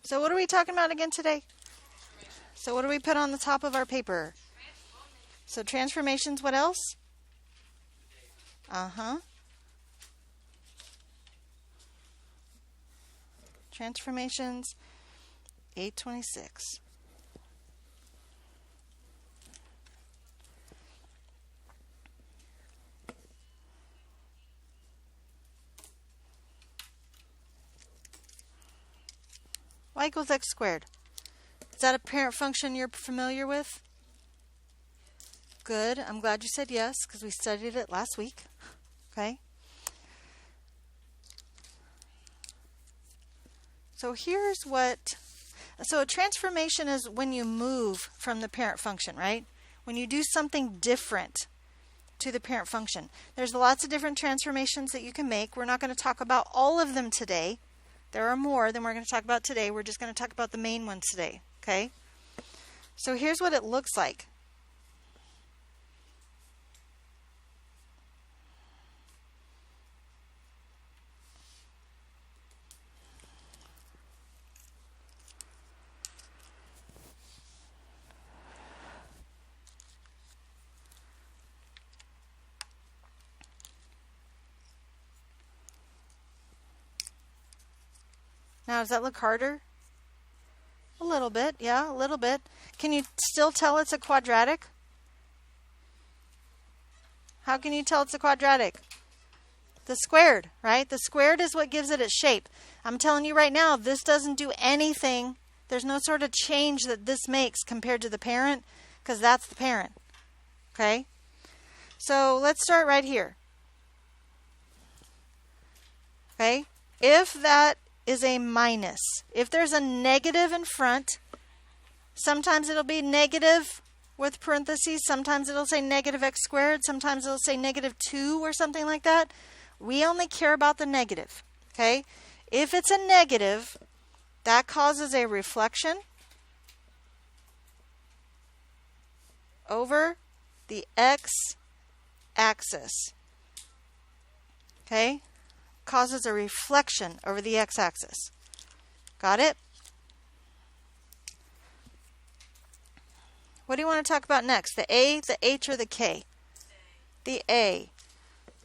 So what are we talking about again today? So what do we put on the top of our paper? So transformations, what else? Transformations, 826. Y equals x squared. Is that a parent function you're familiar with? Good. I'm glad you said yes because we studied it last week. Okay. So here's so a transformation is when you move from the parent function, right? When you do something different to the parent function. There's lots of different transformations that you can make. We're not going to talk about all of them today. There are more than we're going to talk about today. We're just going to talk about the main ones today, okay? So here's what it looks like. Now, does that look harder? A little bit, yeah, a little bit. Can you still tell it's a quadratic? How can you tell it's a quadratic? The squared, right? The squared is what gives it its shape. I'm telling you right now, this doesn't do anything. There's no sort of change that this makes compared to the parent, because that's the parent, okay? So let's start right here. Okay? If that is a minus, if there's a negative in front, sometimes it'll be negative with parentheses, sometimes it'll say negative x squared, sometimes it'll say negative 2 or something like that. We only care about the negative, okay? If it's a negative, that causes a reflection over the x-axis, okay? Causes a reflection over the x-axis. Got it? What do you want to talk about next? The A, the H, or the K? The A.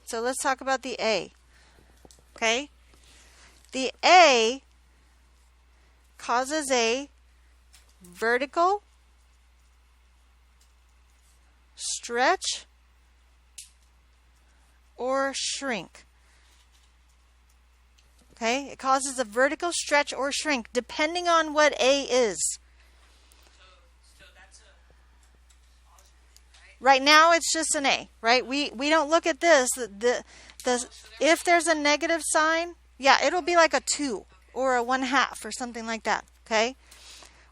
So let's talk about the A. Okay? The A causes a vertical stretch or shrink. Okay? It causes a vertical stretch or shrink depending on what A is. So that's a positive, right? Right now it's just an A, right? We don't look at this. If there's a negative sign, yeah, it'll be like a 2 or a 1/2 or something like that, okay?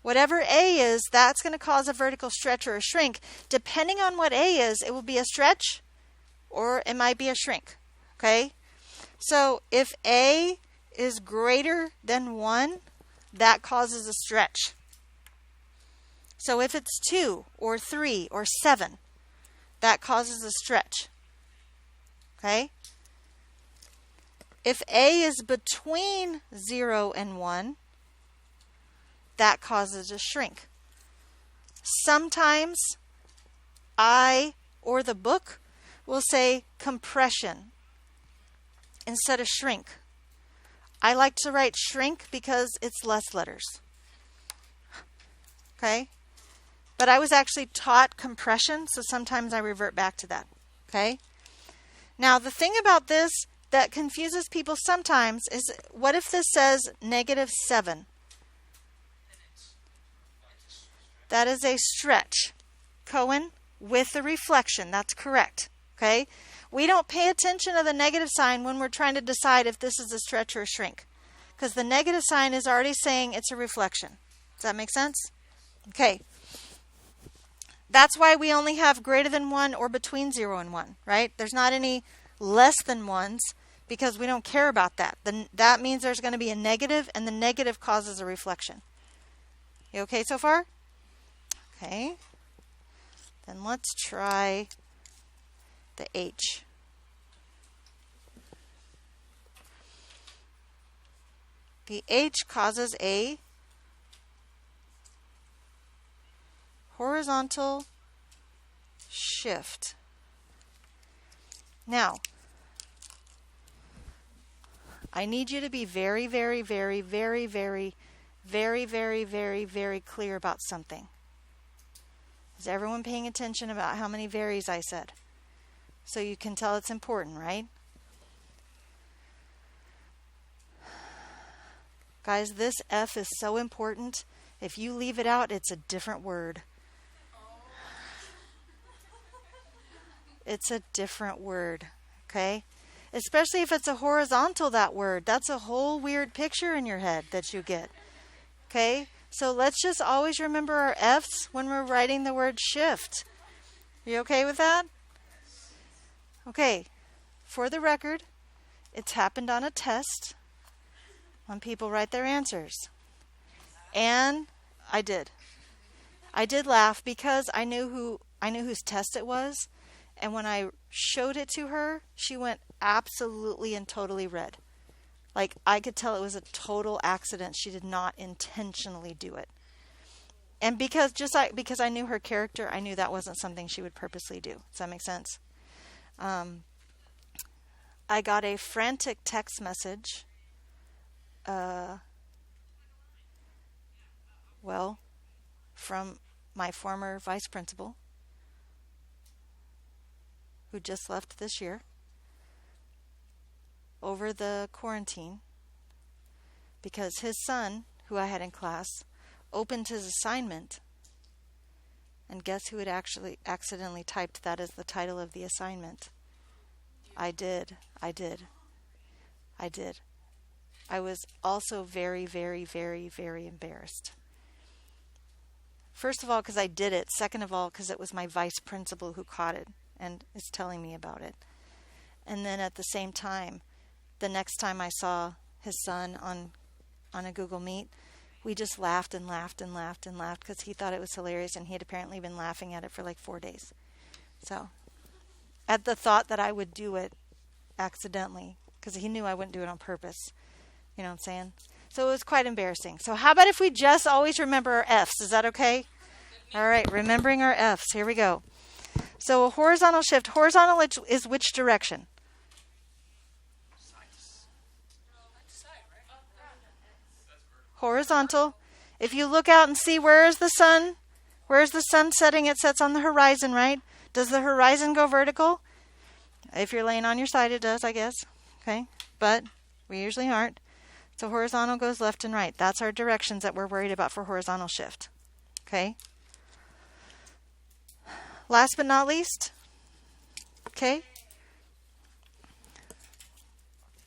Whatever A is, that's going to cause a vertical stretch or a shrink. Depending on what A is, it will be a stretch or it might be a shrink, okay? So if A is greater than 1, that causes a stretch. So if it's 2 or 3 or 7, that causes a stretch. Okay? If A is between 0 and 1, that causes a shrink. Sometimes I or the book will say compression instead of shrink. I like to write shrink because it's less letters. Okay? But I was actually taught compression, so sometimes I revert back to that. Okay? Now, the thing about this that confuses people sometimes is, what if this says -7? That is a stretch, Cohen, with a reflection. That's correct. Okay? We don't pay attention to the negative sign when we're trying to decide if this is a stretch or a shrink, because the negative sign is already saying it's a reflection. Does that make sense? Okay. That's why we only have greater than 1 or between 0 and 1, right? There's not any less than 1s because we don't care about that. That means there's going to be a negative, and the negative causes a reflection. You okay so far? Okay. Then let's try the H. The H causes a horizontal shift. Now, I need you to be very, very, very, very, very, very, very, very, very clear about something. Is everyone paying attention about how many varies I said? So you can tell it's important, right? Guys, this F is so important. If you leave it out, it's a different word. It's a different word, okay? Especially if it's a horizontal, that word. That's a whole weird picture in your head that you get, okay? So let's just always remember our F's when we're writing the word shift. Are you okay with that? Okay, for the record, it's happened on a test when people write their answers. And I did laugh because I knew whose test it was, and when I showed it to her, she went absolutely and totally red. Like, I could tell it was a total accident. She did not intentionally do it. And because I knew her character, I knew that wasn't something she would purposely do. Does that make sense? I got a frantic text message. From my former vice principal, who just left this year, over the quarantine, because his son, who I had in class, opened his assignment, and guess who had actually accidentally typed that as the title of the assignment? I did. I was also very, very, very, very embarrassed. First of all, because I did it. Second of all, because it was my vice principal who caught it and is telling me about it. And then at the same time, the next time I saw his son on a Google Meet, we just laughed and laughed and laughed and laughed because he thought it was hilarious, and he had apparently been laughing at it for like 4 days. So, at the thought that I would do it accidentally, because he knew I wouldn't do it on purpose. You know what I'm saying? So it was quite embarrassing. So how about if we just always remember our F's? Is that okay? All right, remembering our F's. Here we go. So a horizontal shift. Horizontal is which direction? Horizontal. If you look out and see where's the sun setting, it sets on the horizon, right? Does the horizon go vertical? If you're laying on your side, it does, I guess. Okay, but we usually aren't. So horizontal goes left and right. That's our directions that we're worried about for horizontal shift. Okay. Last but not least. Okay.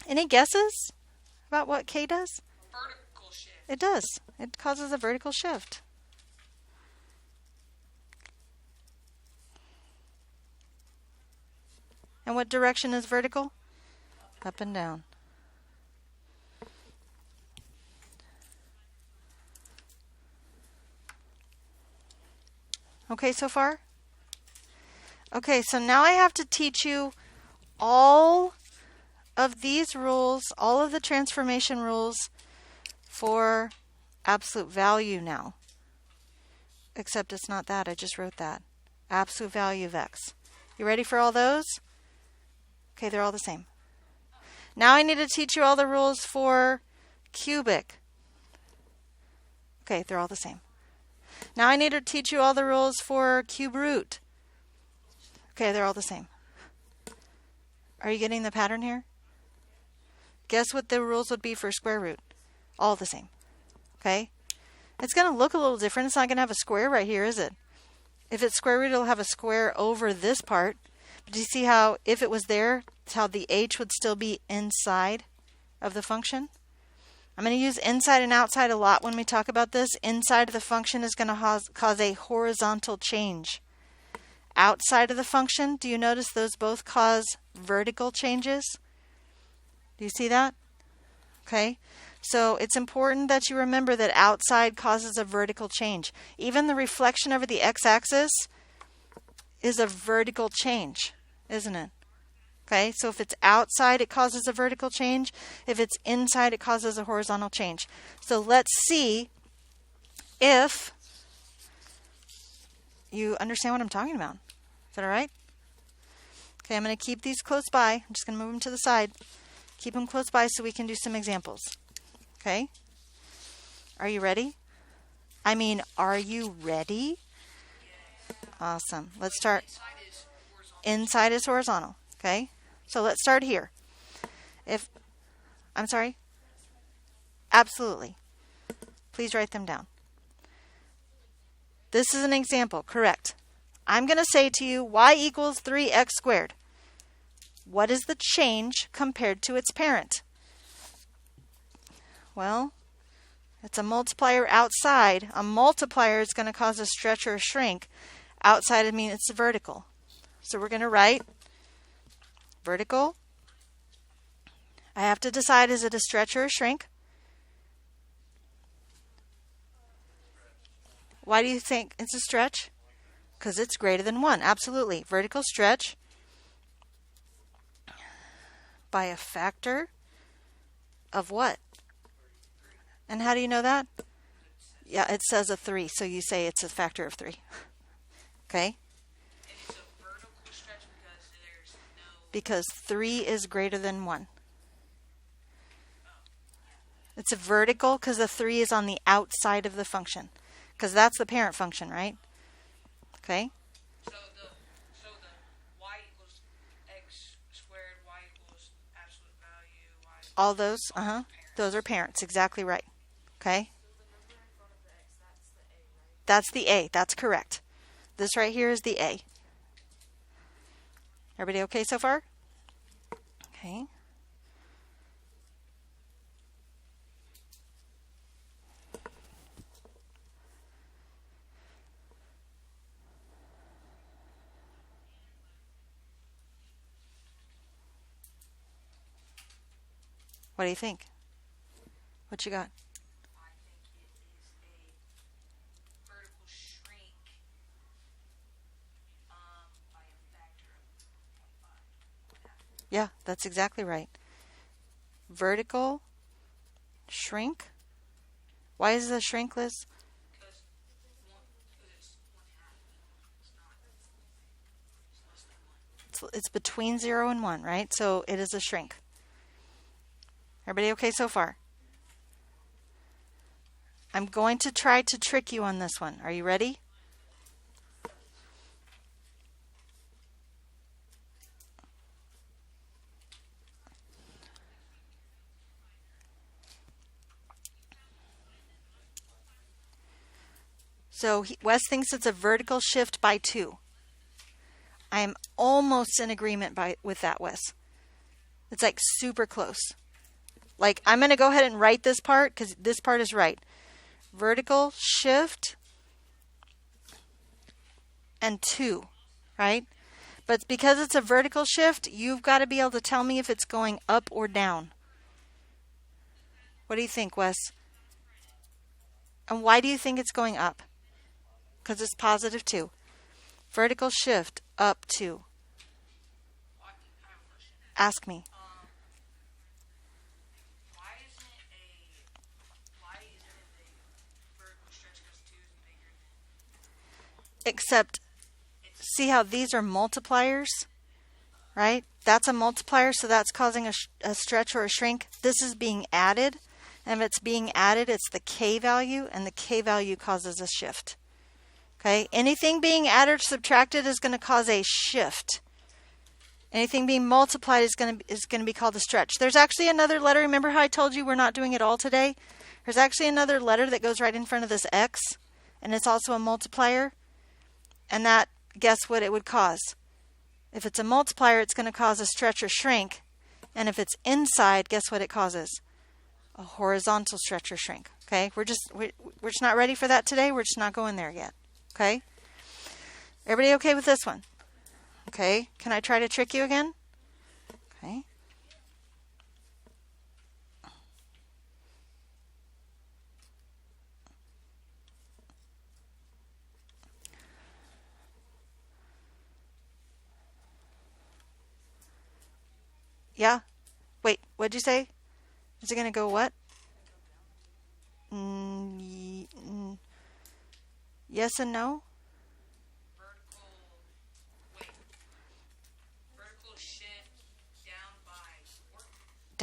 Any guesses about what K does? Vertical shift. It does. It causes a vertical shift. And what direction is vertical? Up and down. Okay so far? Okay, so now I have to teach you all of these rules, all of the transformation rules for absolute value now. Except it's not that, I just wrote that. Absolute value of x. You ready for all those? Okay, they're all the same. Now I need to teach you all the rules for cubic. Okay, they're all the same. Now I need to teach you all the rules for cube root. Okay, they're all the same. Are you getting the pattern here? Guess what the rules would be for square root? All the same. Okay? It's going to look a little different. It's not going to have a square right here, is it? If it's square root, it'll have a square over this part. But do you see how, if it was there, how the h would still be inside of the function? I'm going to use inside and outside a lot when we talk about this. Inside of the function is going to cause a horizontal change. Outside of the function, do you notice those both cause vertical changes? Do you see that? Okay. So it's important that you remember that outside causes a vertical change. Even the reflection over the x-axis is a vertical change, isn't it? Okay, so if it's outside, it causes a vertical change. If it's inside, it causes a horizontal change. So let's see if you understand what I'm talking about. Is that all right? Okay, I'm going to keep these close by. I'm just going to move them to the side. Keep them close by so we can do some examples. Okay? Are you ready? I mean, are you ready? Awesome. Let's start. Inside is horizontal. Okay? So let's start here. I'm sorry? Absolutely. Please write them down. This is an example. Correct. I'm going to say to you, y equals 3x squared. What is the change compared to its parent? Well, it's a multiplier outside. A multiplier is going to cause a stretch or a shrink. Outside, I mean it's vertical. So we're going to write vertical. I have to decide, is it a stretch or a shrink? Why do you think it's a stretch? Because it's greater than 1. Absolutely. Vertical stretch by a factor of what? And how do you know that? Yeah, it says a 3, so you say it's a factor of 3. Okay? And it's a vertical stretch because there's no... Because 3 is greater than 1. It's a vertical because the 3 is on the outside of the function. Because that's the parent function, right? Okay? So the y equals x squared, y equals absolute value, y equals... All those, those are parents. Exactly right. Okay? That's the a. That's correct. This right here is the a. Everybody okay so far? Okay. What do you think? What you got? I think it is a vertical shrink by a factor of 0.5. Yeah, that's exactly right. Vertical shrink. Why is it a shrink, Liz? Because it's 1/2. It's not. It's less than 1. It's between 0 and 1, right? So it is a shrink. Everybody okay so far? I'm going to try to trick you on this one. Are you ready? So Wes thinks it's a vertical shift by 2. I am almost in agreement with that, Wes. It's like super close. Like, I'm going to go ahead and write this part because this part is right. Vertical shift and 2, right? But because it's a vertical shift, you've got to be able to tell me if it's going up or down. What do you think, Wes? And why do you think it's going up? Because it's positive 2. Vertical shift up 2. I have a question. Ask me. Why isn't it a vertical stretch because 2 is bigger than... Except, see how these are multipliers, right? That's a multiplier, so that's causing a stretch or a shrink. This is being added, and if it's being added, it's the k value, and the k value causes a shift. Okay? Anything being added or subtracted is going to cause a shift. Anything being multiplied is going to be called a stretch. There's actually another letter. Remember how I told you we're not doing it all today? There's actually another letter that goes right in front of this x, and it's also a multiplier. And that, guess what it would cause? If it's a multiplier, it's going to cause a stretch or shrink. And if it's inside, guess what it causes? A horizontal stretch or shrink. Okay? We're just not ready for that today. We're just not going there yet. Okay? Everybody okay with this one? Okay. Can I try to trick you again? Okay. Yeah? Wait, what'd you say? Is it going to go what? Yes and no?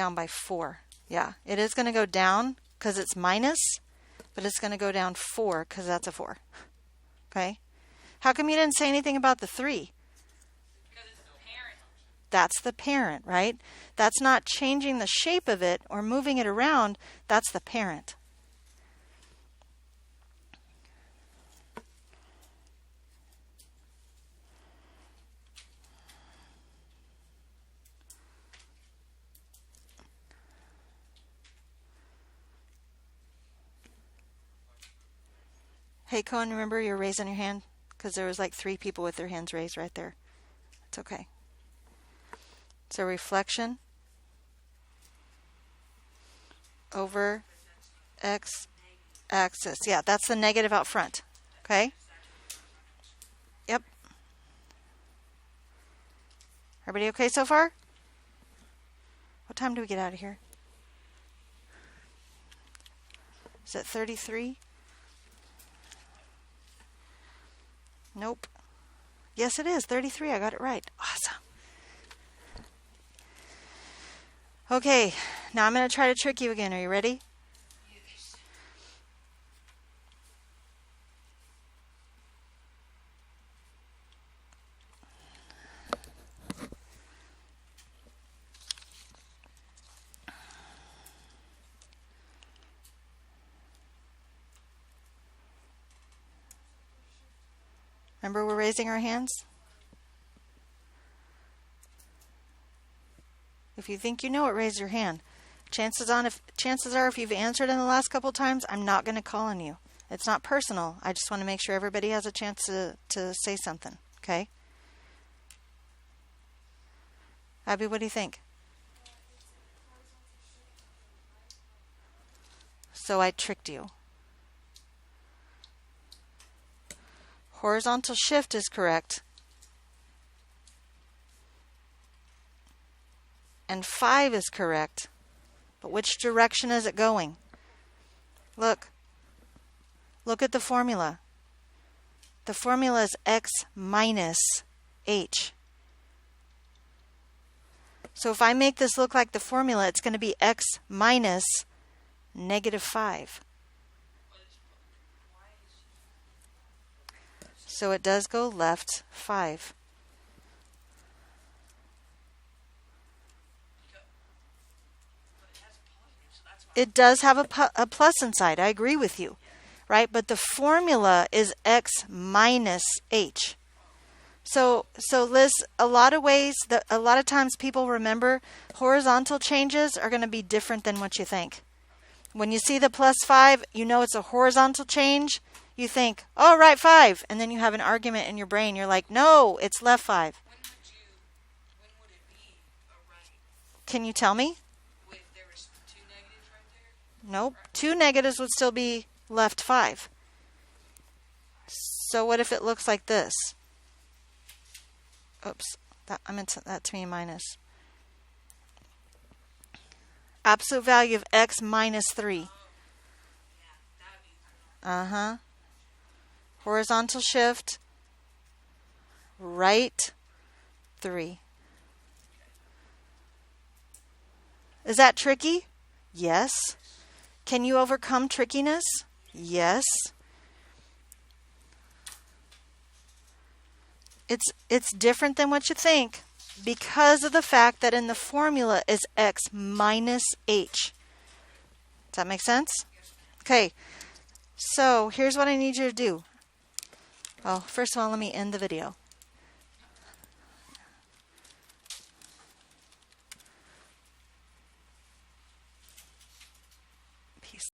down by 4. Yeah, it is going to go down because it's minus, but it's going to go down 4 because that's a 4. Okay? How come you didn't say anything about the 3? Because it's the parent. That's the parent, right? That's not changing the shape of it or moving it around. That's the parent. Hey, Cohen, remember you're raising your hand? Because there was like 3 people with their hands raised right there. It's okay. So reflection over x-axis. Yeah, that's the negative out front. Okay? Yep. Everybody okay so far? What time do we get out of here? Is it 33? Nope. Yes, it is. 33. I got it right. Awesome. Okay, now I'm going to try to trick you again. Are you ready? Yes. Remember, we're raising our hands? If you think you know it, raise your hand. Chances are, if you've answered in the last couple times, I'm not going to call on you. It's not personal. I just want to make sure everybody has a chance to say something. Okay? Abby, what do you think? So I tricked you. Horizontal shift is correct. And 5 is correct. But which direction is it going? Look. Look at the formula. The formula is x minus h. So if I make this look like the formula, it's going to be x minus negative 5. So it does go left 5. It does have a plus inside. I agree with you, right? But the formula is x minus h. So Liz, a lot of times people remember horizontal changes are going to be different than what you think. When you see the plus 5, you know it's a horizontal change. You think, oh, right 5. And then you have an argument in your brain. You're like, no, it's left 5. When would it be a right? Can you tell me? If there was 2 negatives right there? Nope. 2 negatives would still be left 5. So what if it looks like this? Oops. I meant that to be minus. Absolute value of x minus 3. Uh-huh. Horizontal shift. Right 3. Is that tricky? Yes. Can you overcome trickiness? Yes. It's different than what you think because of the fact that in the formula is x minus h. Does that make sense? Okay. So here's what I need you to do. Well, first of all, let me end the video.